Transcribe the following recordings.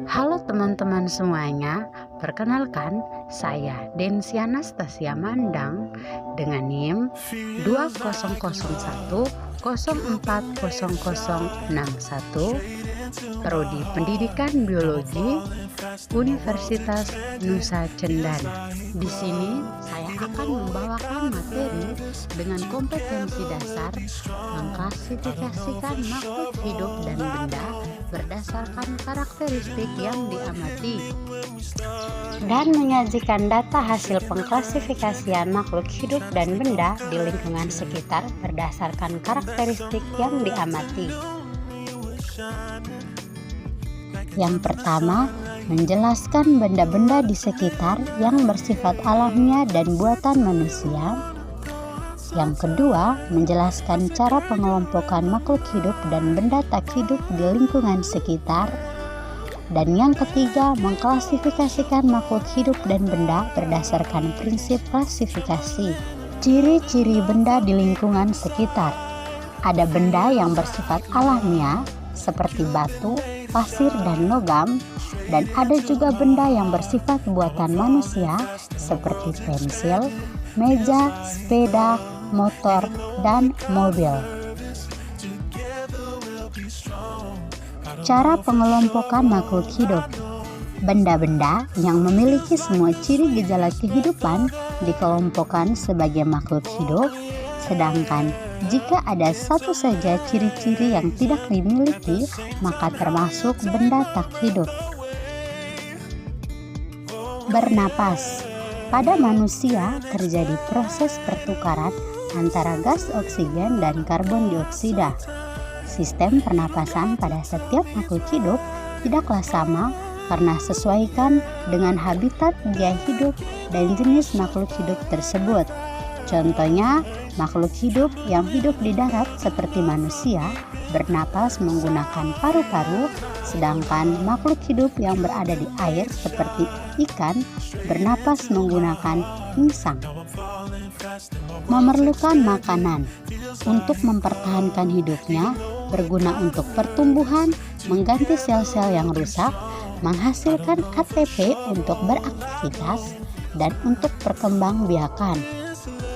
Halo teman-teman semuanya, perkenalkan saya Densi Anastasia Mandang dengan NIM 2001040061, Prodi Pendidikan Biologi, Universitas Nusa Cendana. Di sini saya akan membawakan materi dengan kompetensi dasar mengklasifikasikan makhluk hidup dan benda berdasarkan karakteristik yang diamati dan menyajikan data hasil pengklasifikasian makhluk hidup dan benda di lingkungan sekitar berdasarkan karakteristik yang diamati. Yang pertama, menjelaskan benda-benda di sekitar yang bersifat alamiah dan buatan manusia. Yang kedua, menjelaskan cara pengelompokan makhluk hidup dan benda tak hidup di lingkungan sekitar. Dan yang ketiga, mengklasifikasikan makhluk hidup dan benda berdasarkan prinsip klasifikasi. Ciri-ciri benda di lingkungan sekitar. Ada benda yang bersifat alamiah seperti batu, pasir, dan logam, dan ada juga benda yang bersifat buatan manusia seperti pensil, meja, sepeda, motor, dan mobil. Cara pengelompokan makhluk hidup. Benda-benda yang memiliki semua ciri gejala kehidupan dikelompokkan sebagai makhluk hidup, sedangkan jika ada satu saja ciri-ciri yang tidak dimiliki, maka termasuk benda tak hidup. Bernapas. Pada manusia terjadi proses pertukaran antara gas oksigen dan karbon dioksida. Sistem pernapasan pada setiap makhluk hidup tidaklah sama karena sesuaikan dengan habitat dia hidup dan jenis makhluk hidup tersebut. Contohnya, makhluk hidup yang hidup di darat seperti manusia bernapas menggunakan paru-paru, sedangkan makhluk hidup yang berada di air seperti ikan bernapas menggunakan insang. Memerlukan makanan untuk mempertahankan hidupnya, berguna untuk pertumbuhan, mengganti sel-sel yang rusak, menghasilkan ATP untuk beraktivitas, dan untuk perkembangbiakan.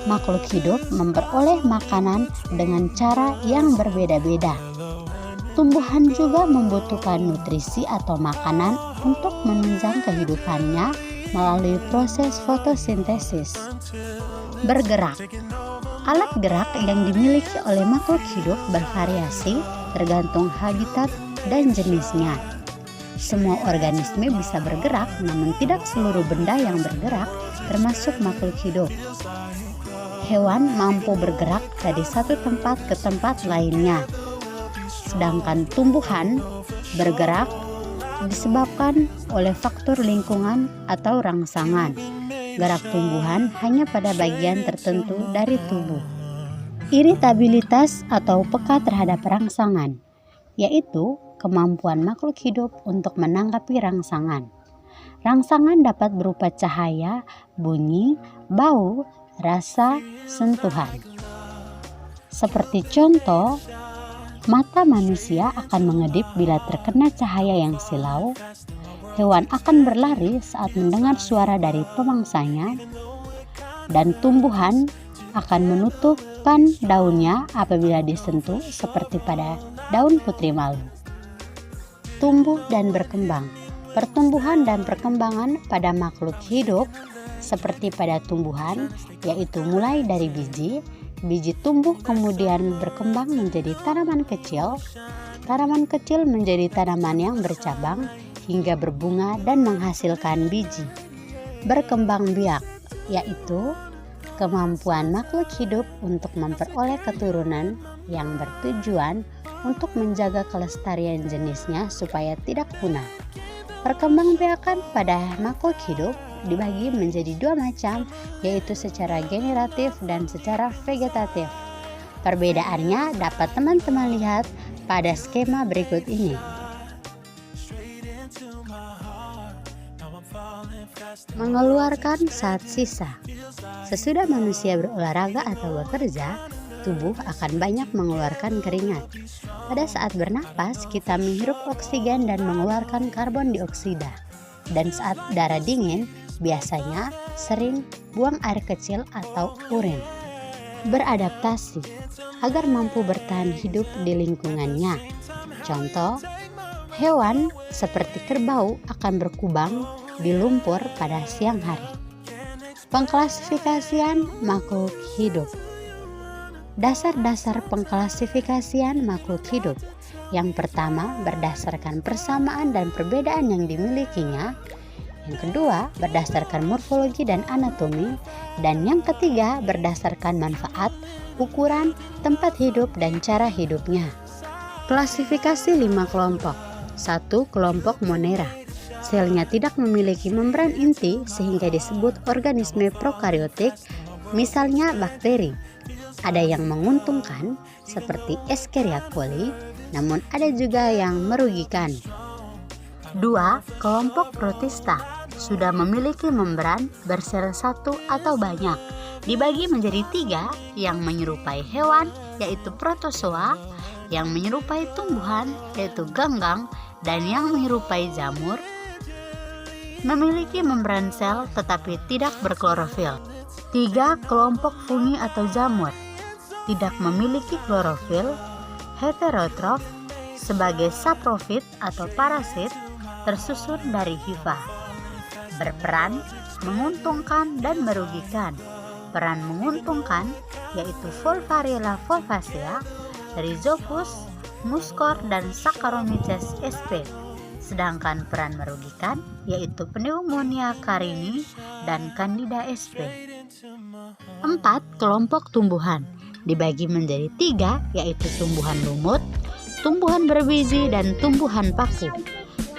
Makhluk hidup memperoleh makanan dengan cara yang berbeda-beda. Tumbuhan juga membutuhkan nutrisi atau makanan untuk menunjang kehidupannya melalui proses fotosintesis. Bergerak. Alat gerak yang dimiliki oleh makhluk hidup bervariasi tergantung habitat dan jenisnya. Semua organisme bisa bergerak, namun tidak seluruh benda yang bergerak, termasuk makhluk hidup. Hewan mampu bergerak dari satu tempat ke tempat lainnya, sedangkan tumbuhan bergerak disebabkan oleh faktor lingkungan atau rangsangan. Gerak tumbuhan hanya pada bagian tertentu dari tubuh. Iritabilitas atau peka terhadap rangsangan, yaitu kemampuan makhluk hidup untuk menanggapi rangsangan. Rangsangan dapat berupa cahaya, bunyi, bau, rasa, sentuhan. Seperti contoh, mata manusia akan mengedip bila terkena cahaya yang silau. Hewan akan berlari saat mendengar suara dari pemangsanya, dan tumbuhan akan menutupkan daunnya apabila disentuh, seperti pada daun putri malu. Tumbuh dan berkembang. Pertumbuhan dan perkembangan pada makhluk hidup seperti pada tumbuhan, yaitu mulai dari biji tumbuh kemudian berkembang menjadi tanaman kecil menjadi tanaman yang bercabang hingga berbunga dan menghasilkan biji. Berkembang biak, yaitu kemampuan makhluk hidup untuk memperoleh keturunan yang bertujuan untuk menjaga kelestarian jenisnya supaya tidak punah. Perkembangbiakan pada makhluk hidup dibagi menjadi dua macam, yaitu secara generatif dan secara vegetatif. Perbedaannya dapat teman-teman lihat pada skema berikut ini. Mengeluarkan saat sisa. Sesudah manusia berolahraga atau bekerja, tubuh akan banyak mengeluarkan keringat. Pada saat bernapas, kita menghirup oksigen dan mengeluarkan karbon dioksida. Dan saat darah dingin, biasanya sering buang air kecil atau urin. Beradaptasi agar mampu bertahan hidup di lingkungannya. Contoh, hewan seperti kerbau akan berkubang di lumpur pada siang hari. Pengklasifikasian makhluk hidup. Dasar-dasar pengklasifikasian makhluk hidup. Yang pertama, berdasarkan persamaan dan perbedaan yang dimilikinya. Yang kedua, berdasarkan morfologi dan anatomi. Dan yang ketiga, berdasarkan manfaat, ukuran, tempat hidup, dan cara hidupnya. Klasifikasi 5 kelompok. 1. Kelompok Monera. Selnya tidak memiliki membran inti sehingga disebut organisme prokariotik, misalnya bakteri. Ada yang menguntungkan seperti Escherichia coli, namun ada juga yang merugikan. 2. Kelompok Protista. Sudah memiliki membran bersel satu atau banyak. Dibagi menjadi 3 yang menyerupai hewan, yaitu protozoa, yang menyerupai tumbuhan, yaitu ganggang, dan yang menyerupai jamur, memiliki membran sel tetapi tidak berklorofil. 3. Kelompok fungi atau jamur. Tidak memiliki klorofil, heterotrof, sebagai saprofit atau parasit, tersusun dari hifa. Berperan, menguntungkan dan merugikan. Peran menguntungkan yaitu Volvariella volvacea, Rhizopus, Muscor, dan Saccharomyces sp. Sedangkan peran merugikan yaitu Pneumonia carinii dan Candida sp. 4. Kelompok tumbuhan. Dibagi menjadi 3, yaitu tumbuhan lumut, tumbuhan berbiji, dan tumbuhan paku.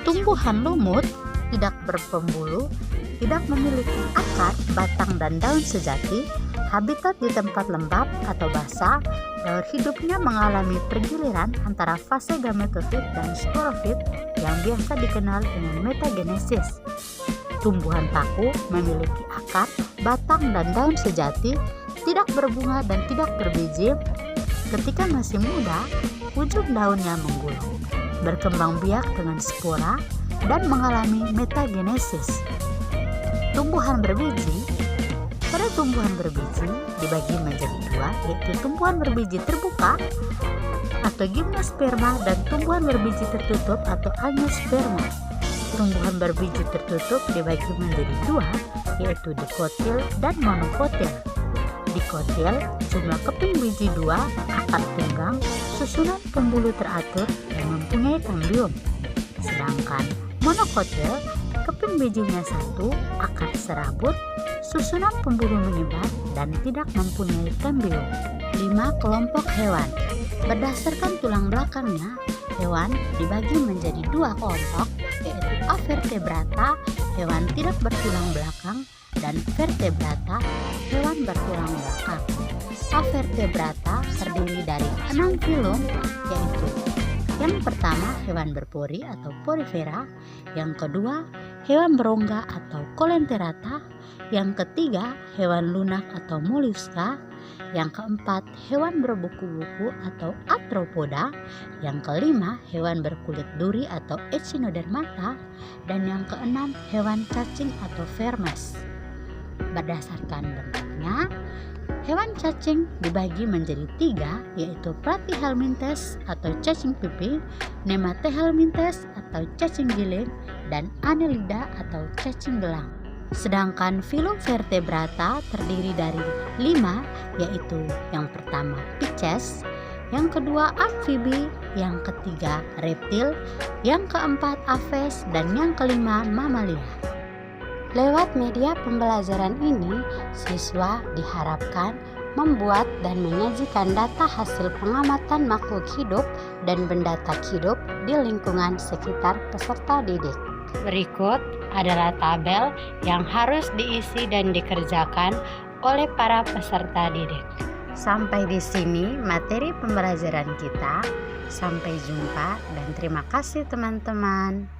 Tumbuhan lumut tidak berpembuluh, tidak memiliki akar, batang, dan daun sejati, habitat di tempat lembab atau basah, daur hidupnya mengalami pergiliran antara fase gametosit dan sporofit yang biasa dikenal dengan metagenesis. Tumbuhan paku memiliki akar, batang, dan daun sejati, tidak berbunga dan tidak berbiji. Ketika masih muda, ujung daunnya menggulung, berkembang biak dengan spora, dan mengalami metagenesis. Tumbuhan berbiji. Pada tumbuhan berbiji dibagi menjadi 2, yaitu tumbuhan berbiji terbuka atau gimnosperma dan tumbuhan berbiji tertutup atau angiosperma. Tumbuhan berbiji tertutup dibagi menjadi 2, yaitu dikotil dan monokotil. Dikotil, jumlah keping biji 2, akar tunggang, susunan pembuluh teratur dan mempunyai kambium. Sedangkan monokotil, keping bijinya 1, akar serabut, susunan pembuluh menyebar dan tidak mempunyai kambium. 5. Kelompok hewan. Berdasarkan tulang belakangnya, hewan dibagi menjadi 2 kelompok, yaitu Avertebrata, hewan tidak bertulang belakang, dan Vertebrata, hewan bertulang belakang. Avertebrata terdiri dari 6 filum, yaitu yang pertama hewan berpori atau porifera, yang kedua hewan berongga atau colenterata, yang ketiga hewan lunak atau moluska, yang keempat hewan berbuku-buku atau arthropoda, yang kelima hewan berkulit duri atau echinodermata, dan yang keenam hewan cacing atau vermes. Berdasarkan bentuknya, hewan cacing dibagi menjadi 3, yaitu Platyhelminthes atau cacing pipih, Nematehelminthes atau cacing giling, dan Annelida atau cacing gelang. Sedangkan filum vertebrata terdiri dari 5, yaitu yang pertama Pisces, yang kedua amfibi, yang ketiga reptil, yang keempat aves, dan yang kelima mamalia. Lewat media pembelajaran ini, siswa diharapkan membuat dan menyajikan data hasil pengamatan makhluk hidup dan benda tak hidup di lingkungan sekitar peserta didik. Berikut adalah tabel yang harus diisi dan dikerjakan oleh para peserta didik. Sampai di sini materi pembelajaran kita. Sampai jumpa dan terima kasih teman-teman.